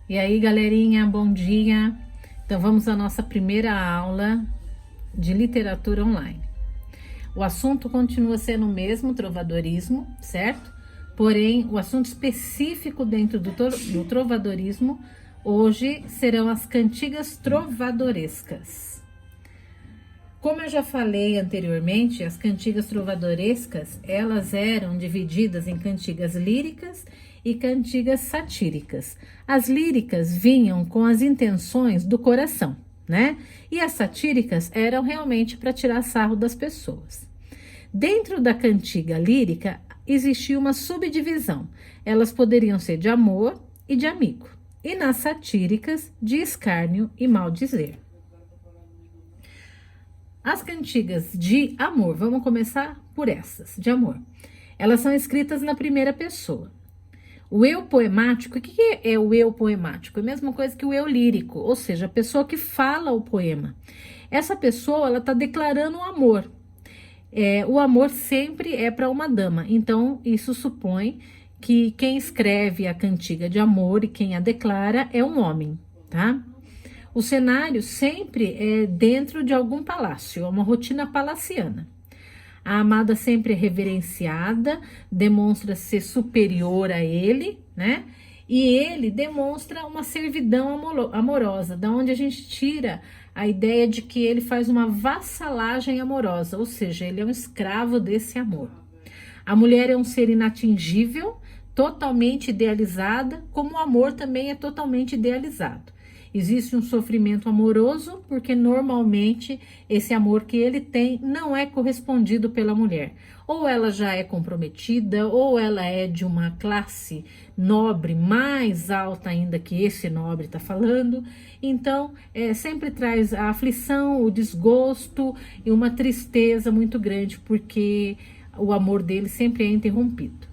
E aí, galerinha, bom dia. Então, vamos à nossa primeira aula de literatura online. O assunto continua sendo o mesmo, trovadorismo, certo? Porém, o assunto específico dentro do trovadorismo hoje serão as cantigas trovadorescas. Como eu já falei anteriormente, as cantigas trovadorescas, elas eram divididas em cantigas líricas e cantigas satíricas. As líricas vinham com as intenções do coração, né? E as satíricas eram realmente para tirar sarro das pessoas. Dentro da cantiga lírica existia uma subdivisão. Elas poderiam ser de amor e de amigo. E nas satíricas, de escárnio e maldizer. As cantigas de amor, vamos começar por essas, de amor. Elas são escritas na primeira pessoa. O eu poemático, o que é o eu poemático? É a mesma coisa que o eu lírico, ou seja, a pessoa que fala o poema. Essa pessoa, ela está declarando o amor. O amor sempre é para uma dama, então isso supõe que quem escreve a cantiga de amor e quem a declara é um homem, tá? O cenário sempre é dentro de algum palácio, é uma rotina palaciana. A amada sempre é reverenciada, demonstra ser superior a ele, né? E ele demonstra uma servidão amorosa, da onde a gente tira a ideia de que ele faz uma vassalagem amorosa, ou seja, ele é um escravo desse amor. A mulher é um ser inatingível, totalmente idealizada, como o amor também é totalmente idealizado. Existe um sofrimento amoroso, porque normalmente esse amor que ele tem não é correspondido pela mulher. Ou ela já é comprometida, ou ela é de uma classe nobre mais alta ainda que esse nobre está falando. Então, sempre traz a aflição, o desgosto e uma tristeza muito grande, porque o amor dele sempre é interrompido.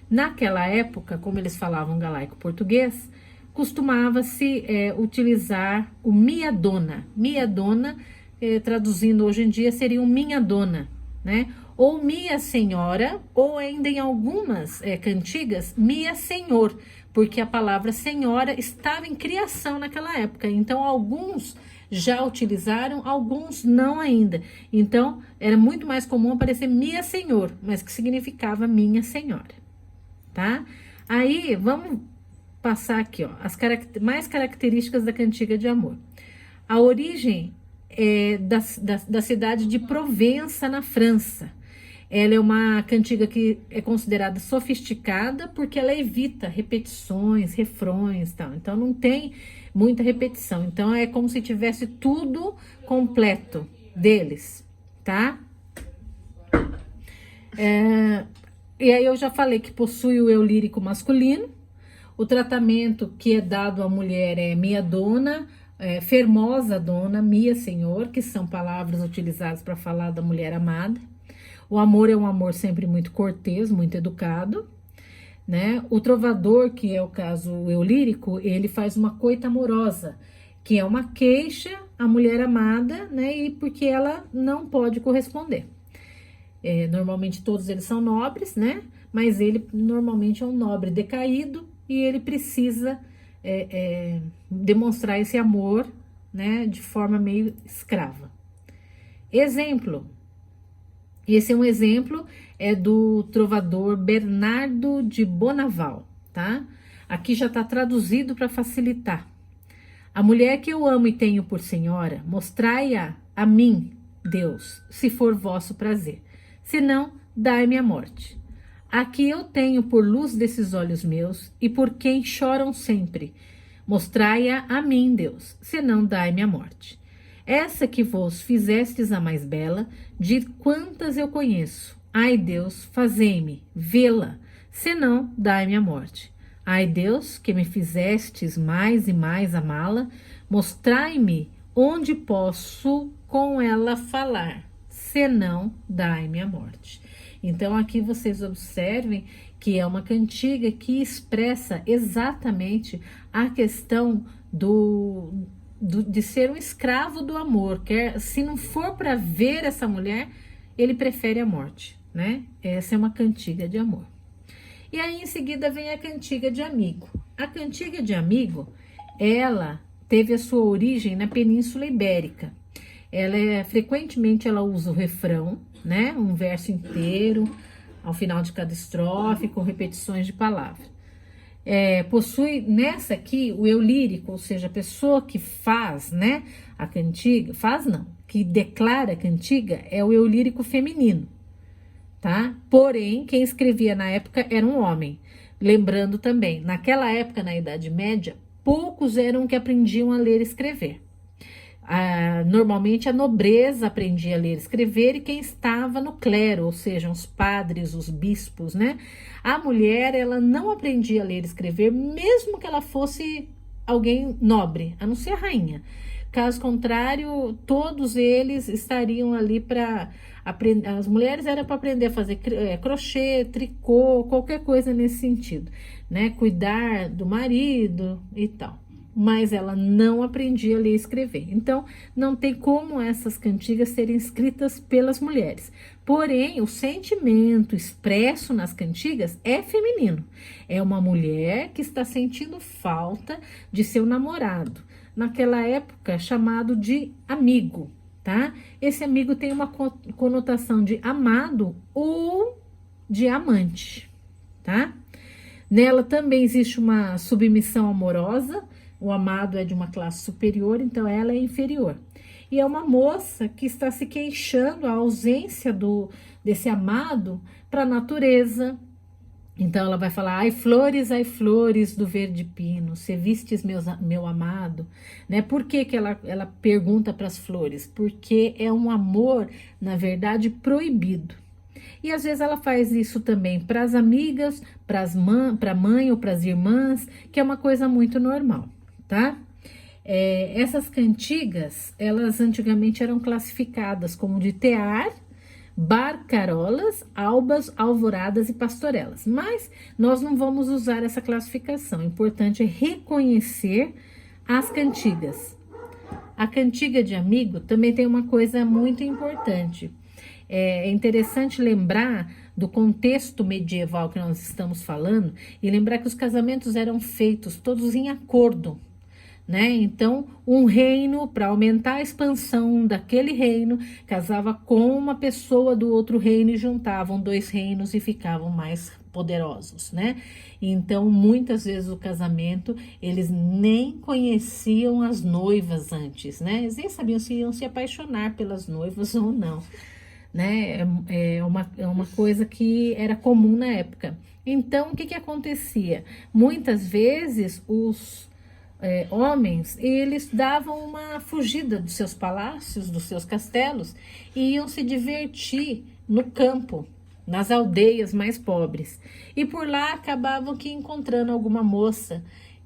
Naquela época, como eles falavam galaico-português, costumava-se utilizar o minha dona. Minha dona, traduzindo hoje em dia, seria um minha dona, né? Ou minha senhora, ou ainda em algumas cantigas, minha senhor, porque a palavra senhora estava em criação naquela época. Então, alguns já utilizaram, alguns não ainda. Então, era muito mais comum aparecer minha senhor, mas que significava minha senhora, tá? Aí, vamos passar aqui, ó, as mais características da cantiga de amor. A origem é da cidade de Provença, na França. Ela é uma cantiga que é considerada sofisticada porque ela evita repetições, refrões e tal. Então não tem muita repetição. Então é como se tivesse tudo completo deles, tá? E aí eu já falei que possui o eu lírico masculino. O tratamento que é dado à mulher é minha dona, fermosa dona, minha senhor, que são palavras utilizadas para falar da mulher amada. O amor é um amor sempre muito cortês, muito educado, né? O trovador, que é o caso eu lírico, ele faz uma coita amorosa, que é uma queixa à mulher amada, né? E porque ela não pode corresponder. Normalmente todos eles são nobres, né? Mas ele normalmente é um nobre decaído, e ele precisa demonstrar esse amor, né, de forma meio escrava. Exemplo, esse é um exemplo, do trovador Bernardo de Bonaval, tá? Aqui já está traduzido para facilitar. A mulher que eu amo e tenho por senhora, mostrai-a a mim, Deus, se for vosso prazer. Senão, dai-me a morte. Aqui eu tenho por luz desses olhos meus, e por quem choram sempre. Mostrai-a a mim, Deus, senão dai-me a morte. Essa que vos fizestes a mais bela, de quantas eu conheço. Ai, Deus, fazei-me vê-la, senão dai-me a morte. Ai, Deus, que me fizestes mais e mais amá-la, mostrai-me onde posso com ela falar, senão dai-me a morte. Então, aqui vocês observem que é uma cantiga que expressa exatamente a questão de ser um escravo do amor. Se não for para ver essa mulher, ele prefere a morte, né? Essa é uma cantiga de amor. E aí, em seguida, vem a cantiga de amigo. A cantiga de amigo, ela teve a sua origem na Península Ibérica. Frequentemente ela usa o refrão, né? Um verso inteiro, ao final de cada estrofe, com repetições de palavras. Possui nessa aqui o eu lírico, ou seja, a pessoa que faz, né, a cantiga, faz não, que declara a cantiga é o eu lírico feminino, tá? Porém, quem escrevia na época era um homem. Lembrando também, naquela época, na Idade Média, poucos eram que aprendiam a ler e escrever. Normalmente a nobreza aprendia a ler e escrever e quem estava no clero, ou seja, os padres, os bispos, né? A mulher, ela não aprendia a ler e escrever, mesmo que ela fosse alguém nobre, a não ser a rainha. Caso contrário, todos eles estariam ali para aprender. As mulheres eram para aprender a fazer crochê, tricô, qualquer coisa nesse sentido, né? Cuidar do marido e tal. Mas ela não aprendia a ler e escrever. Então, não tem como essas cantigas serem escritas pelas mulheres. Porém, o sentimento expresso nas cantigas é feminino. É uma mulher que está sentindo falta de seu namorado. Naquela época, chamado de amigo, tá? Esse amigo tem uma conotação de amado ou de amante, tá? Nela também existe uma submissão amorosa. O amado é de uma classe superior, então ela é inferior. E é uma moça que está se queixando a ausência desse amado para a natureza. Então ela vai falar, ai flores do verde pino, se vistes meu amado, né? Por que ela pergunta para as flores? Porque é um amor, na verdade, proibido. E às vezes ela faz isso também para as amigas, para a mãe ou para as irmãs, que é uma coisa muito normal, tá? Essas cantigas, elas antigamente eram classificadas como de tear, barcarolas, albas, alvoradas e pastorelas. Mas nós não vamos usar essa classificação. O importante é reconhecer as cantigas. A cantiga de amigo também tem uma coisa muito importante. É interessante lembrar do contexto medieval que nós estamos falando e lembrar que os casamentos eram feitos todos em acordo, né? Então, um reino, para aumentar a expansão daquele reino, casava com uma pessoa do outro reino e juntavam dois reinos e ficavam mais poderosos, né? Então, muitas vezes o casamento, eles nem conheciam as noivas antes, né? Eles nem sabiam se iam se apaixonar pelas noivas ou não, né? É uma coisa que era comum na época. Então, o que acontecia? Muitas vezes os homens, eles davam uma fugida dos seus palácios, dos seus castelos, e iam se divertir no campo, nas aldeias mais pobres. E por lá acabavam que encontrando alguma moça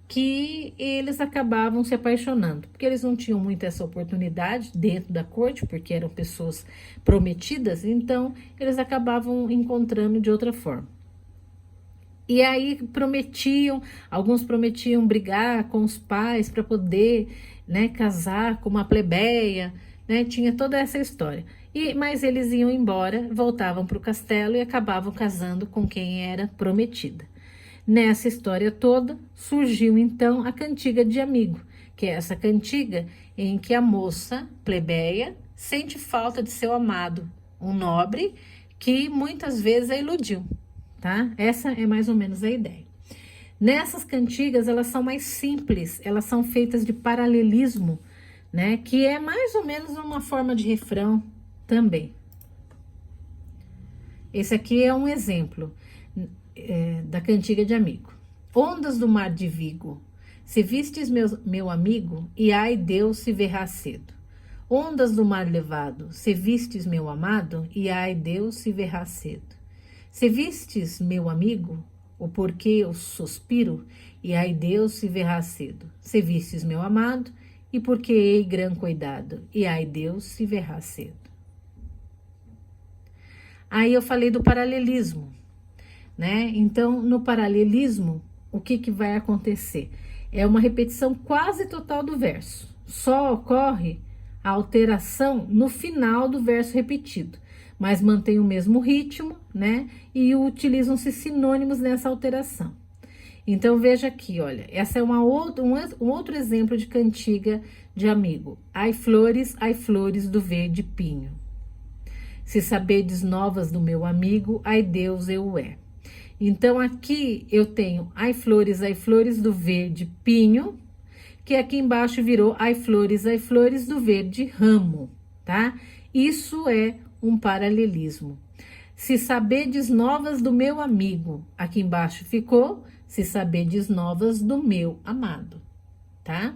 que eles acabavam se apaixonando, porque eles não tinham muito essa oportunidade dentro da corte, porque eram pessoas prometidas, então eles acabavam encontrando de outra forma. E aí alguns prometiam brigar com os pais para poder, né, casar com uma plebeia, né, tinha toda essa história. Mas eles iam embora, voltavam para o castelo e acabavam casando com quem era prometida. Nessa história toda, surgiu então a cantiga de amigo, que é essa cantiga em que a moça plebeia sente falta de seu amado, um nobre que muitas vezes a iludiu. Tá? Essa é mais ou menos a ideia. Nessas cantigas, elas são mais simples, elas são feitas de paralelismo, né? Que é mais ou menos uma forma de refrão também. Esse aqui é um exemplo da cantiga de amigo. Ondas do mar de Vigo, se vistes meu amigo, e ai Deus se verrá cedo. Ondas do mar levado, se vistes meu amado, e ai Deus se verrá cedo. Se vistes, meu amigo, o porquê eu suspiro, e ai Deus se verrá cedo. Se vistes, meu amado, e porque hei gran cuidado, e ai Deus se verrá cedo. Aí eu falei do paralelismo, né? Então, no paralelismo, o que vai acontecer? É uma repetição quase total do verso. Só ocorre a alteração no final do verso repetido, mas mantém o mesmo ritmo, né? E utilizam-se sinônimos nessa alteração. Então, veja aqui, olha, essa é um outro exemplo de cantiga de amigo. Ai flores do verde pinho. Se sabedes novas do meu amigo, ai Deus eu é. Então, aqui eu tenho ai flores do verde pinho, que aqui embaixo virou ai flores do verde ramo, tá? Isso é um paralelismo. Se sabedes novas do meu amigo, aqui embaixo ficou se sabedes novas do meu amado, tá?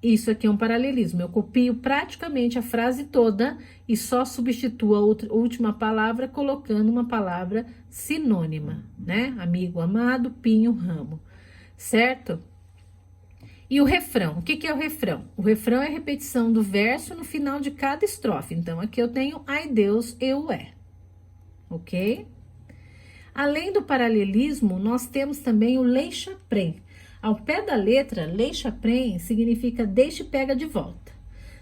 Isso aqui é um paralelismo. Eu copio praticamente a frase toda e só substituo a última palavra colocando uma palavra sinônima, né? Amigo, amado, pinho, ramo, certo? E o refrão, o que que é o refrão? O refrão é a repetição do verso no final de cada estrofe. Então, aqui eu tenho ai Deus, eu é, ok? Além do paralelismo, nós temos também o lei-chaprém. Ao pé da letra, lei-chaprém significa deixa e pega de volta.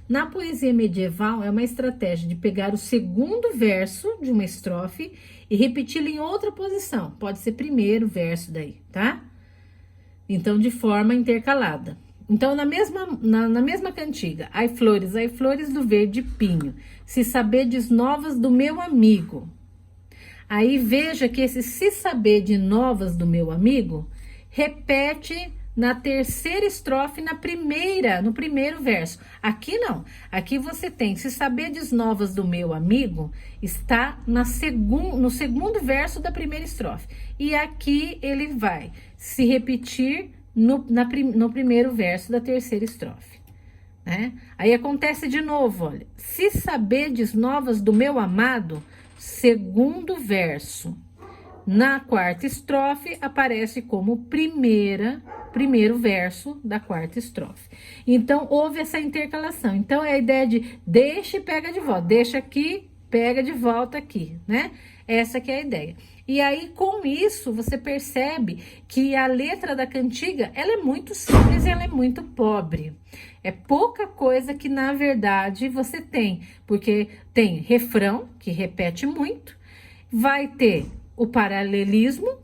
Na poesia medieval, é uma estratégia de pegar o segundo verso de uma estrofe e repeti-lo em outra posição. Pode ser primeiro verso daí, tá? Então, de forma intercalada. Então, na mesma cantiga, ai flores do verde pinho, se sabedes novas do meu amigo. Aí, veja que esse se saber de novas do meu amigo, repete na terceira estrofe, no primeiro verso. Aqui não, aqui você tem, se sabedes novas do meu amigo, está no segundo verso da primeira estrofe. E aqui ele vai se repetir no primeiro verso da terceira estrofe, né? Aí acontece de novo, olha, se sabedes novas do meu amado, segundo verso. Na quarta estrofe, aparece como primeiro verso da quarta estrofe. Então, houve essa intercalação. Então, é a ideia de deixa e pega de volta. Deixa aqui, pega de volta aqui, né? Essa que é a ideia. E aí, com isso, você percebe que a letra da cantiga, ela é muito simples e ela é muito pobre. É pouca coisa que, na verdade, você tem. Porque tem refrão, que repete muito. Vai ter o paralelismo,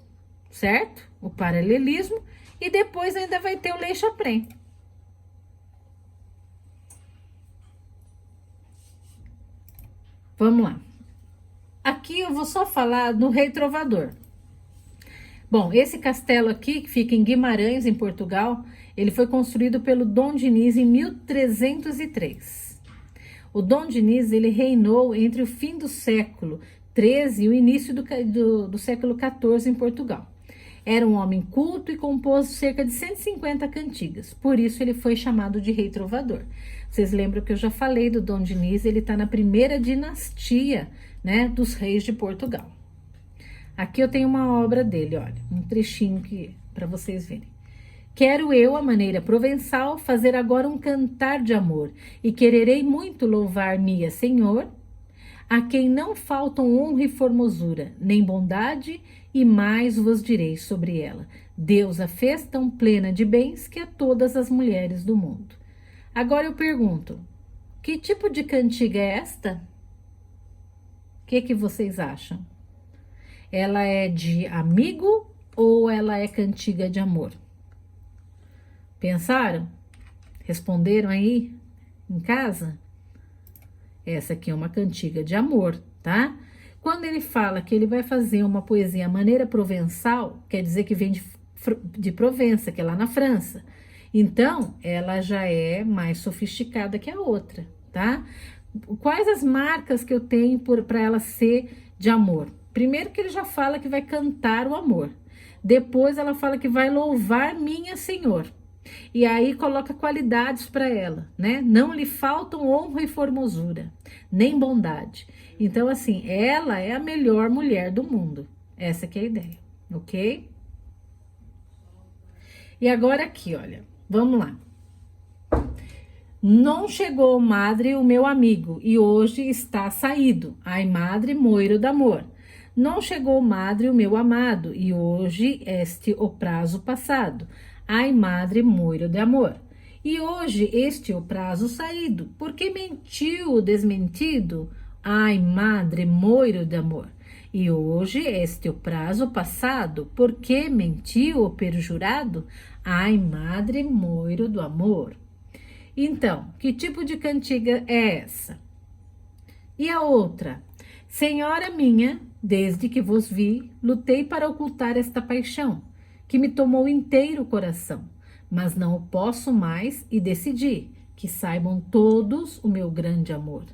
certo? O paralelismo. E depois ainda vai ter o lei-chaprém. Vamos lá. Aqui eu vou só falar do Rei Trovador. Bom, esse castelo aqui, que fica em Guimarães, em Portugal, ele foi construído pelo Dom Diniz em 1303. O Dom Diniz, ele reinou entre o fim do século XIII e o início do século XIV em Portugal. Era um homem culto e compôs cerca de 150 cantigas, por isso ele foi chamado de Rei Trovador. Vocês lembram que eu já falei do Dom Diniz, ele está na primeira dinastia, né, dos reis de Portugal. Aqui eu tenho uma obra dele, olha, um trechinho para vocês verem. Quero eu, à maneira provençal, fazer agora um cantar de amor, e quererei muito louvar-me, Senhor, a quem não faltam honra e formosura, nem bondade, e mais vos direi sobre ela. Deus a fez tão plena de bens que a todas as mulheres do mundo. Agora eu pergunto, que tipo de cantiga é esta? O que vocês acham? Ela é de amigo ou ela é cantiga de amor? Pensaram? Responderam aí em casa? Essa aqui é uma cantiga de amor, tá? Quando ele fala que ele vai fazer uma poesia à maneira provençal, quer dizer que vem de Provença, que é lá na França. Então, ela já é mais sofisticada que a outra, tá? Quais as marcas que eu tenho para ela ser de amor? Primeiro que ele já fala que vai cantar o amor. Depois ela fala que vai louvar minha Senhor. E aí coloca qualidades para ela, né? Não lhe faltam honra e formosura, nem bondade. Então, assim, ela é a melhor mulher do mundo. Essa que é a ideia, ok? E agora aqui, olha, vamos lá. Não chegou, madre, o meu amigo, e hoje está saído. Ai, madre, moiro d'amor. Não chegou, madre, o meu amado, e hoje este o prazo passado. Ai, madre, moiro de amor. E hoje este o prazo saído, porque mentiu o desmentido? Ai, madre, moiro de amor. e hoje este o prazo passado, porque mentiu o perjurado? Ai, madre moiro do amor. Então, que tipo de cantiga é essa? E a outra? Senhora minha, desde que vos vi, lutei para ocultar esta paixão, que me tomou inteiro o coração, mas não o posso mais e decidi que saibam todos o meu grande amor.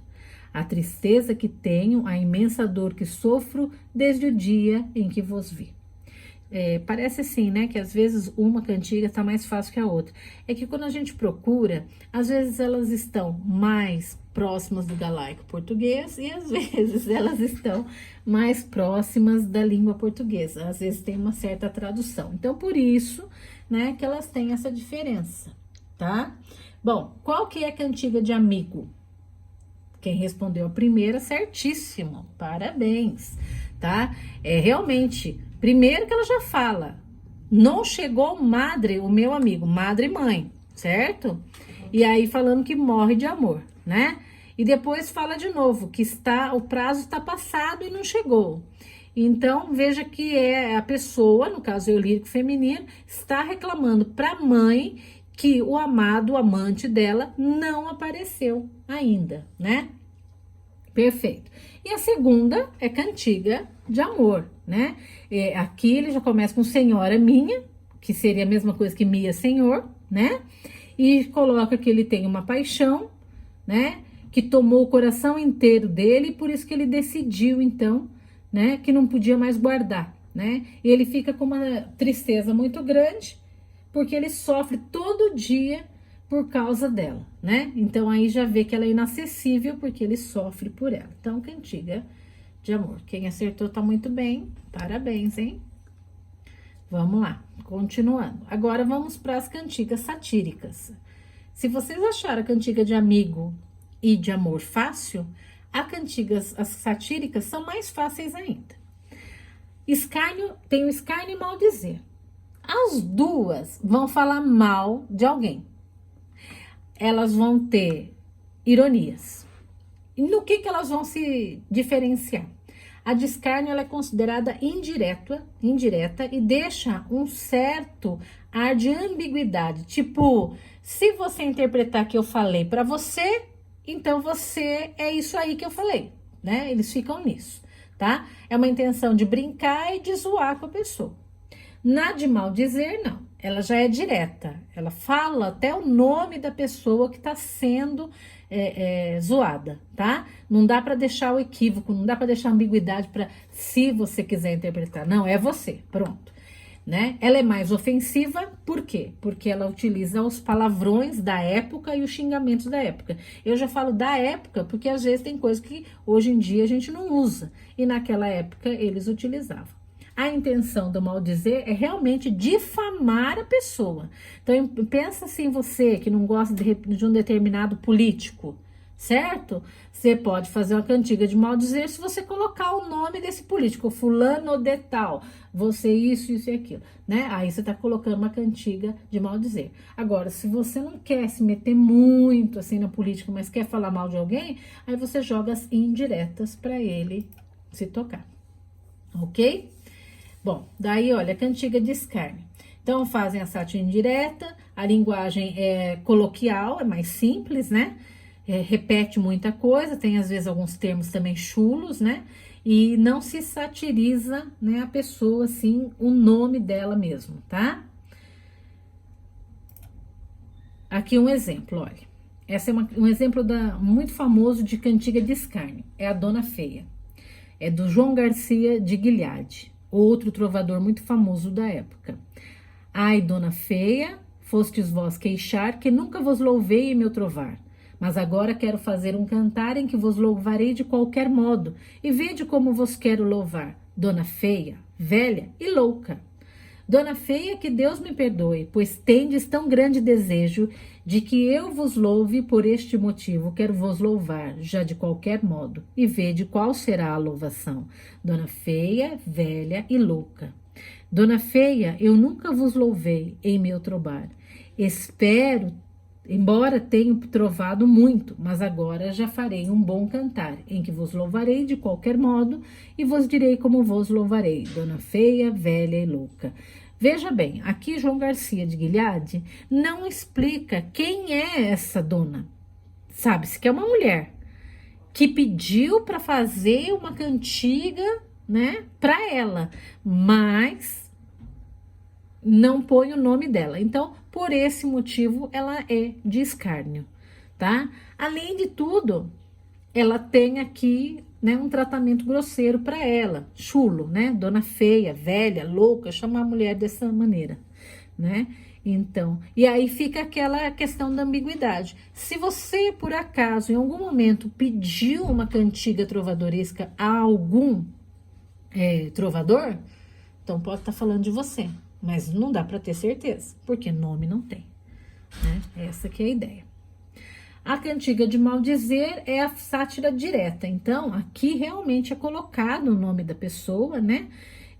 A tristeza que tenho, a imensa dor que sofro desde o dia em que vos vi. Parece assim, né, que às vezes uma cantiga está mais fácil que a outra. É que quando a gente procura, às vezes elas estão mais próximas do galaico português e às vezes elas estão mais próximas da língua portuguesa. Às vezes tem uma certa tradução. Então, por isso, né, que elas têm essa diferença, tá? Bom, qual que é a cantiga de amigo? Quem respondeu a primeira, certíssimo. Parabéns, tá? Realmente, primeiro que ela já fala, não chegou madre, o meu amigo, madre e mãe, certo? E aí falando que morre de amor, né? E depois fala de novo que o prazo está passado e não chegou. Então, veja que a pessoa, no caso eu lírico feminino, está reclamando para a mãe que o amado, o amante dela, não apareceu ainda, né? Perfeito. E a segunda é cantiga de amor, né? Aqui ele já começa com senhora minha, que seria a mesma coisa que minha senhor, né? E coloca que ele tem uma paixão, né? Que tomou o coração inteiro dele, e por isso que ele decidiu, então, né? Que não podia mais guardar, né? E ele fica com uma tristeza muito grande, porque ele sofre todo dia por causa dela, né? Então aí já vê que ela é inacessível porque ele sofre por ela. Então, cantiga de amor. Quem acertou tá muito bem. Parabéns, hein? Vamos lá, continuando. Agora vamos para as cantigas satíricas. Se vocês acharam a cantiga de amigo e de amor fácil, as satíricas são mais fáceis ainda. Escárnio, tem o escárnio e maldizer. As duas vão falar mal de alguém. Elas vão ter ironias. E no que elas vão se diferenciar? A de escárnio ela é considerada indireta e deixa um certo ar de ambiguidade. Tipo, se você interpretar que eu falei para você, então você é isso aí que eu falei, né? Eles ficam nisso, tá? É uma intenção de brincar e de zoar com a pessoa. Na de maldizer, não. Ela já é direta. Ela fala até o nome da pessoa que está sendo zoada, tá? Não dá para deixar o equívoco, não dá para deixar ambiguidade para se você quiser interpretar. Não, é você, pronto. Né? Ela é mais ofensiva, por quê? Porque ela utiliza os palavrões da época e os xingamentos da época. Eu já falo da época porque às vezes tem coisa que hoje em dia a gente não usa e naquela época eles utilizavam. A intenção do maldizer é realmente difamar a pessoa. Então, pensa assim, você que não gosta de um determinado político, certo? Você pode fazer uma cantiga de maldizer se você colocar o nome desse político, fulano de tal, você isso e aquilo, né? Aí você tá colocando uma cantiga de maldizer. Agora, se você não quer se meter muito assim na política, mas quer falar mal de alguém, aí você joga as indiretas para ele se tocar, ok? Bom, daí, olha, cantiga de escárnio. Então, fazem a sátira indireta, a linguagem é coloquial, é mais simples, né? Repete muita coisa, tem às vezes alguns termos também chulos, né? E não se satiriza, né, a pessoa, assim, o nome dela mesmo, tá? Aqui um exemplo, olha. Esse é um exemplo muito famoso de cantiga de escárnio. É a Dona Feia. É do João Garcia de Guilhade, outro trovador muito famoso da época. Ai, Dona Feia, fostes vós queixar, que nunca vos louvei em meu trovar. Mas agora quero fazer um cantar em que vos louvarei de qualquer modo, e vede como vos quero louvar, Dona Feia, velha e louca. Dona Feia, que Deus me perdoe, pois tendes tão grande desejo de que eu vos louve por este motivo, quero vos louvar, já de qualquer modo, e vede qual será a louvação. Dona Feia, velha e louca. Dona Feia, eu nunca vos louvei em meu trobar. Espero Embora tenha trovado muito, mas agora já farei um bom cantar, em que vos louvarei de qualquer modo, e vos direi como vos louvarei, dona feia, velha e louca. Veja bem, aqui João Garcia de Guilhade não explica quem é essa dona. Sabe-se que é uma mulher que pediu para fazer uma cantiga, né, para ela, mas não põe o nome dela. Então, por esse motivo, ela é de escárnio, tá? Além de tudo, ela tem aqui, né, um tratamento grosseiro para ela, chulo, né? Dona feia, velha, louca, chamar a mulher dessa maneira, né? Então, e aí fica aquela questão da ambiguidade. Se você, por acaso, em algum momento pediu uma cantiga trovadoresca a algum trovador, então pode estar falando de você, mas não dá para ter certeza, porque nome não tem, né? Essa que é a ideia. A cantiga de maldizer é a sátira direta, então aqui realmente é colocado o nome da pessoa, né?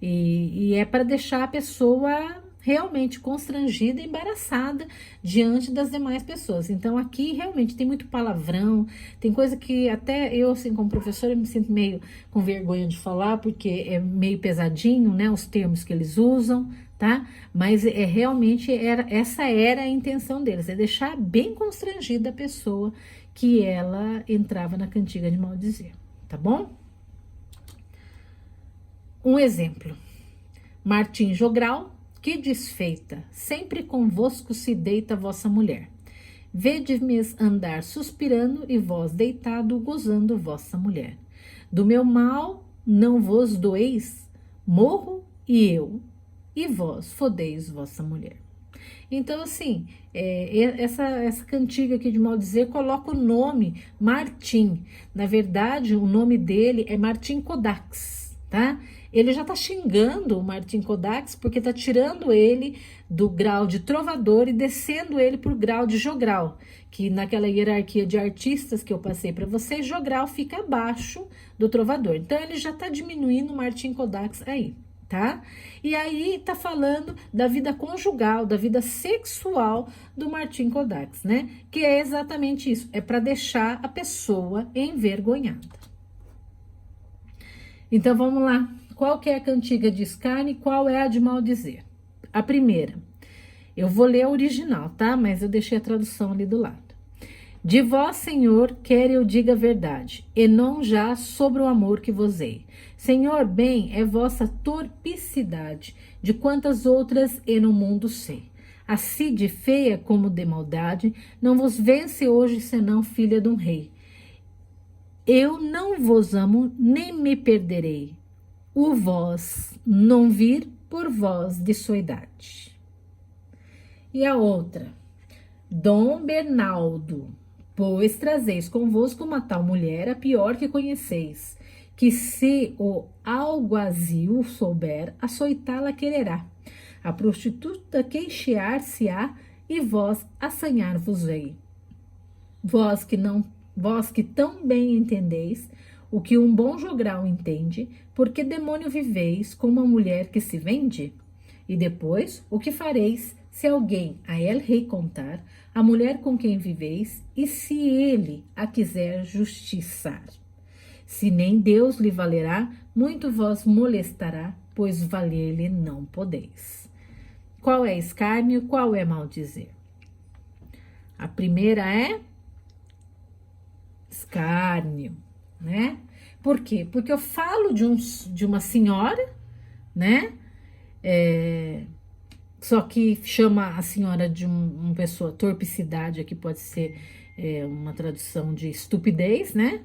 E é para deixar a pessoa realmente constrangida e embaraçada diante das demais pessoas. Então aqui realmente tem muito palavrão, tem coisa que até eu, assim, como professora, me sinto meio com vergonha de falar, porque é meio pesadinho, né, os termos que eles usam, tá? Mas realmente essa era a intenção deles, é deixar bem constrangida a pessoa que ela entrava na cantiga de maldizer, tá bom? Um exemplo. Martim Jogral, que desfeita, sempre convosco se deita vossa mulher. Vede-me andar suspirando e vós deitado gozando vossa mulher. Do meu mal não vos doeis, morro e vós fodeis vossa mulher. Então, assim, essa cantiga aqui de maldizer coloca o nome Martim. Na verdade, o nome dele é Martim Kodax, tá? Ele já tá xingando o Martim Kodax porque tá tirando ele do grau de trovador e descendo ele pro grau de jogral, que naquela hierarquia de artistas que eu passei para vocês, jogral fica abaixo do trovador. Então, ele já tá diminuindo o Martim Kodax aí, tá? E aí tá falando da vida conjugal, da vida sexual do Martim Kodax, né? Que é exatamente isso, é para deixar a pessoa envergonhada. Então vamos lá, qual que é a cantiga de escárnio e qual é a de maldizer? A primeira, eu vou ler a original, tá? Mas eu deixei a tradução ali do lado. De vós, Senhor, quer eu diga a verdade, e não já sobre o amor que vos hei. Senhor, bem é vossa torpicidade, de quantas outras e no mundo sei. Assim de feia como de maldade, não vos vence hoje senão filha de um rei. Eu não vos amo, nem me perderei. O vós não vir por vós de sua idade. E a outra, Dom Bernaldo, pois trazeis convosco uma tal mulher, a pior que conheceis, que se o alguazil souber, açoitá-la quererá. A prostituta queixear-se-á e vós assanhar-vos-ei. Vós que tão bem entendeis o que um bom jogral entende, por que demônio viveis com uma mulher que se vende? E depois, o que fareis se alguém a el rei contar a mulher com quem viveis e se ele a quiser justiçar? Se nem Deus lhe valerá, muito vos molestará, pois valer-lhe não podeis. Qual é escárnio, qual é maldizer? A primeira é escárnio, né? Por quê? Porque eu falo de uma senhora, né? Só que chama a senhora de uma pessoa, torpicidade, aqui pode ser uma tradução de estupidez, né?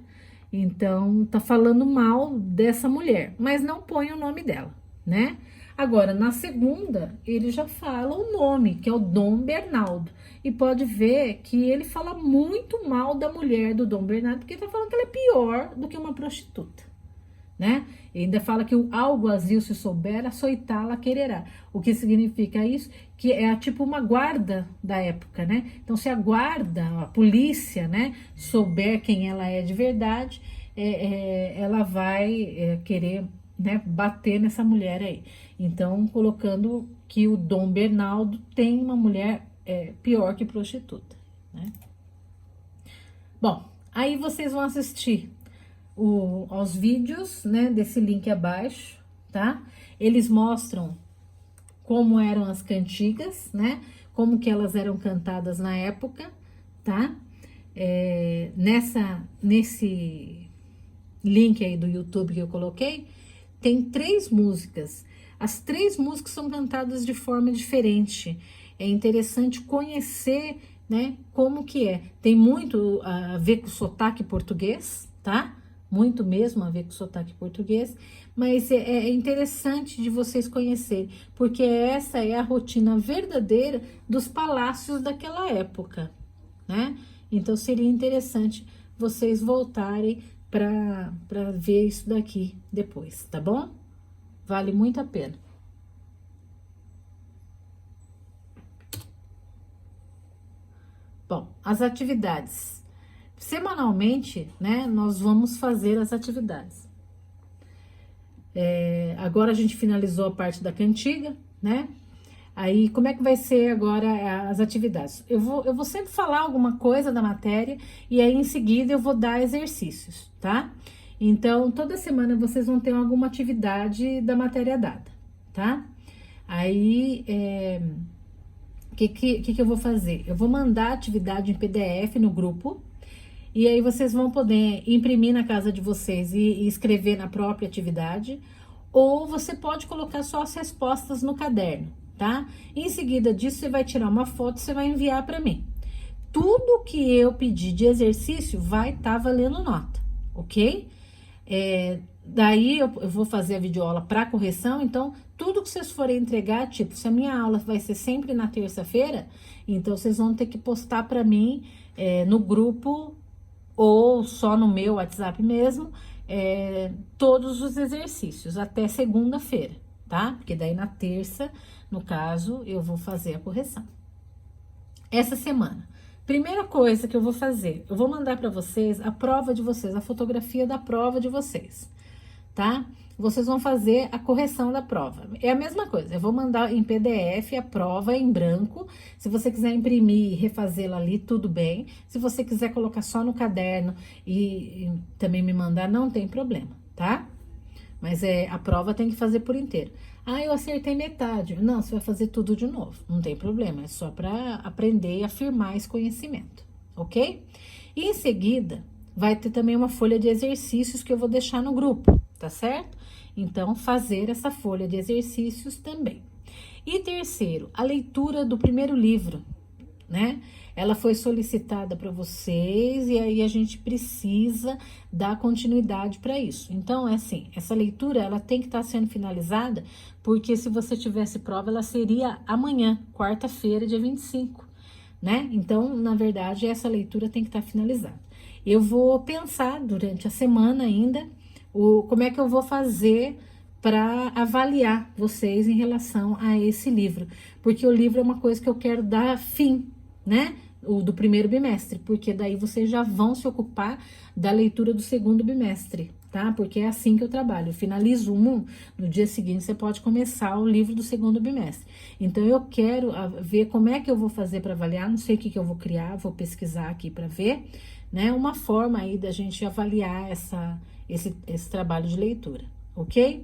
Então, tá falando mal dessa mulher, mas não põe o nome dela, né? Agora, na segunda, ele já fala o nome, que é o Dom Bernaldo. E pode ver que ele fala muito mal da mulher do Dom Bernardo, porque ele tá falando que ela é pior do que uma prostituta, né? E ainda fala que o alguazil, se souber, açoitá-la quererá. O que significa isso? Que é tipo uma guarda da época, né? Então, se a guarda, a polícia, né, souber quem ela é de verdade, ela vai querer, né, bater nessa mulher aí. Então, colocando que o Dom Bernaldo tem uma mulher pior que prostituta. né? Bom, aí vocês vão assistir aos vídeos, né, desse link abaixo, tá? Eles mostram como eram as cantigas, né? Como que elas eram cantadas na época, tá? Nesse link aí do YouTube que eu coloquei, tem 3 músicas. As 3 músicas são cantadas de forma diferente. É interessante conhecer, né, como que é. Tem muito a ver com sotaque português, tá? Muito mesmo a ver com sotaque português, mas é interessante de vocês conhecerem, porque essa é a rotina verdadeira dos palácios daquela época, né? Então seria interessante vocês voltarem para ver isso daqui depois, tá bom? Vale muito a pena. Bom, as atividades. Semanalmente, né, nós vamos fazer as atividades. Agora a gente finalizou a parte da cantiga, né? Aí, como é que vai ser agora as atividades? Eu vou sempre falar alguma coisa da matéria e aí em seguida eu vou dar exercícios, tá? Então, toda semana vocês vão ter alguma atividade da matéria dada, tá? Aí, o que eu vou fazer? Eu vou mandar a atividade em PDF no grupo e aí vocês vão poder imprimir na casa de vocês e escrever na própria atividade, ou você pode colocar só as respostas no caderno, tá? Em seguida disso, você vai tirar uma foto e você vai enviar para mim. Tudo que eu pedir de exercício vai estar valendo nota, ok? Daí eu vou fazer a videoaula para correção, então tudo que vocês forem entregar, tipo, se a minha aula vai ser sempre na terça-feira, então vocês vão ter que postar para mim no grupo ou só no meu WhatsApp mesmo, todos os exercícios até segunda-feira, tá? Porque daí na terça, no caso, eu vou fazer a correção. Essa semana, primeira coisa que eu vou fazer, eu vou mandar para vocês a prova de vocês, a fotografia da prova de vocês, tá? Vocês vão fazer a correção da prova. É a mesma coisa, eu vou mandar em PDF a prova em branco. Se você quiser imprimir e refazê-la ali, tudo bem. Se você quiser colocar só no caderno e também me mandar, não tem problema, tá? Mas a prova tem que fazer por inteiro. Ah, eu acertei metade. Não, você vai fazer tudo de novo. Não tem problema, é só para aprender e afirmar esse conhecimento, ok? E em seguida, vai ter também uma folha de exercícios que eu vou deixar no grupo, tá certo? Então, fazer essa folha de exercícios também. E terceiro, a leitura do primeiro livro, né? Ela foi solicitada para vocês e aí a gente precisa dar continuidade para isso. Então, é assim, essa leitura, ela tem que estar sendo finalizada, porque se você tivesse prova, ela seria amanhã, quarta-feira, dia 25, né? Então, na verdade, essa leitura tem que estar finalizada. Eu vou pensar durante a semana ainda como é que eu vou fazer para avaliar vocês em relação a esse livro, porque o livro é uma coisa que eu quero dar fim, né? O do primeiro bimestre, porque daí vocês já vão se ocupar da leitura do segundo bimestre, tá? Porque é assim que eu trabalho. Eu finalizo no dia seguinte você pode começar o livro do segundo bimestre. Então eu quero ver como é que eu vou fazer para avaliar, não sei o que eu vou criar, vou pesquisar aqui para ver, né? Uma forma aí da gente avaliar esse trabalho de leitura, ok?